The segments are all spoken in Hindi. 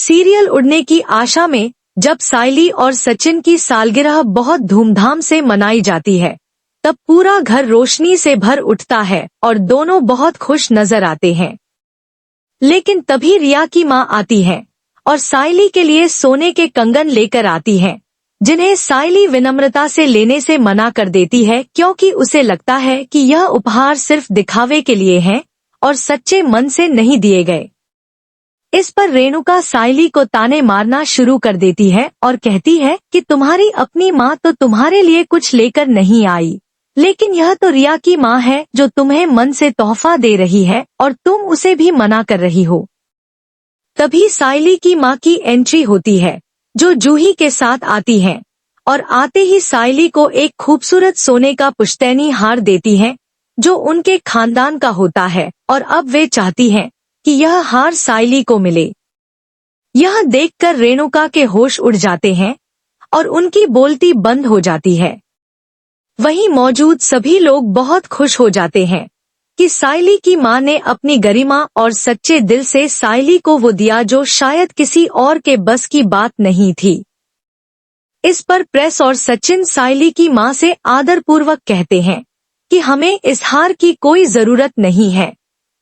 सीरियल उड़ने की आशा में जब सायली और सचिन की सालगिरह बहुत धूमधाम से मनाई जाती है, तब पूरा घर रोशनी से भर उठता है और दोनों बहुत खुश नजर आते हैं। लेकिन तभी रिया की मां आती है और सायली के लिए सोने के कंगन लेकर आती है, जिन्हें सायली विनम्रता से लेने से मना कर देती है, क्योंकि उसे लगता है कि यह उपहार सिर्फ दिखावे के लिए हैं और सच्चे मन से नहीं दिए गए। इस पर रेणुका सायली को ताने मारना शुरू कर देती है और कहती है कि तुम्हारी अपनी माँ तो तुम्हारे लिए कुछ लेकर नहीं आई, लेकिन यह तो रिया की माँ है जो तुम्हें मन से तोहफा दे रही है और तुम उसे भी मना कर रही हो। तभी सायली की माँ की एंट्री होती है, जो जूही के साथ आती है और आते ही सायली को एक खूबसूरत सोने का पुश्तैनी हार देती है, जो उनके खानदान का होता है, और अब वे चाहती हैं कि यह हार सायली को मिले। यह देखकर रेणुका के होश उड़ जाते हैं और उनकी बोलती बंद हो जाती है। वहीं मौजूद सभी लोग बहुत खुश हो जाते हैं कि सायली की मां ने अपनी गरिमा और सच्चे दिल से सायली को वो दिया जो शायद किसी और के बस की बात नहीं थी। इस पर प्रेस और सचिन सायली की मां से आदरपूर्वक कहते हैं कि हमें इस हार की कोई जरूरत नहीं है,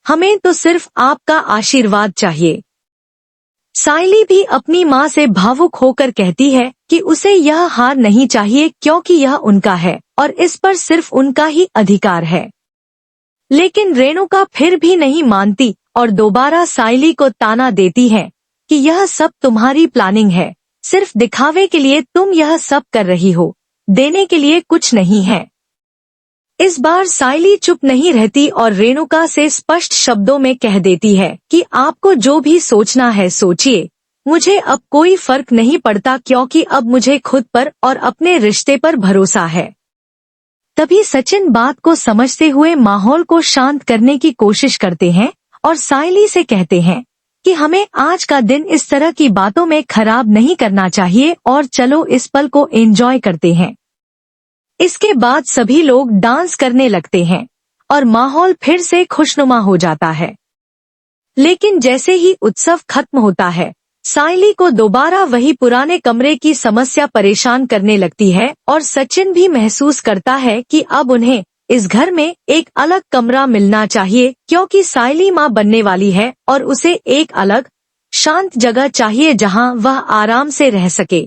हमें तो सिर्फ आपका आशीर्वाद चाहिए। सायली भी अपनी मां से भावुक होकर कहती है कि उसे यह हार नहीं चाहिए, क्योंकि यह उनका है और इस पर सिर्फ उनका ही अधिकार है। लेकिन रेणुका फिर भी नहीं मानती और दोबारा सायली को ताना देती है कि यह सब तुम्हारी प्लानिंग है, सिर्फ दिखावे के लिए तुम यह सब कर रही हो, देने के लिए कुछ नहीं है। इस बार सायली चुप नहीं रहती और रेणुका से स्पष्ट शब्दों में कह देती है कि आपको जो भी सोचना है सोचिए, मुझे अब कोई फर्क नहीं पड़ता, क्योंकि अब मुझे खुद पर और अपने रिश्ते पर भरोसा है। तभी सचिन बात को समझते हुए माहौल को शांत करने की कोशिश करते हैं और सायली से कहते हैं कि हमें आज का दिन इस तरह की बातों में खराब नहीं करना चाहिए और चलो इस पल को एंजॉय करते हैं। इसके बाद सभी लोग डांस करने लगते हैं और माहौल फिर से खुशनुमा हो जाता है। लेकिन जैसे ही उत्सव खत्म होता है, सायली को दोबारा वही पुराने कमरे की समस्या परेशान करने लगती है और सचिन भी महसूस करता है कि अब उन्हें इस घर में एक अलग कमरा मिलना चाहिए, क्योंकि सायली मां बनने वाली है और उसे एक अलग शांत जगह चाहिए जहां वह आराम से रह सके।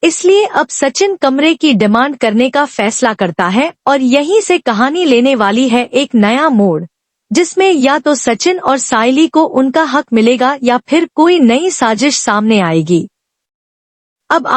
इसलिए अब सचिन कमरे की डिमांड करने का फैसला करता है और यहीं से कहानी लेने वाली है एक नया मोड़, जिसमें या तो सचिन और सायली को उनका हक मिलेगा या फिर कोई नई साजिश सामने आएगी। अब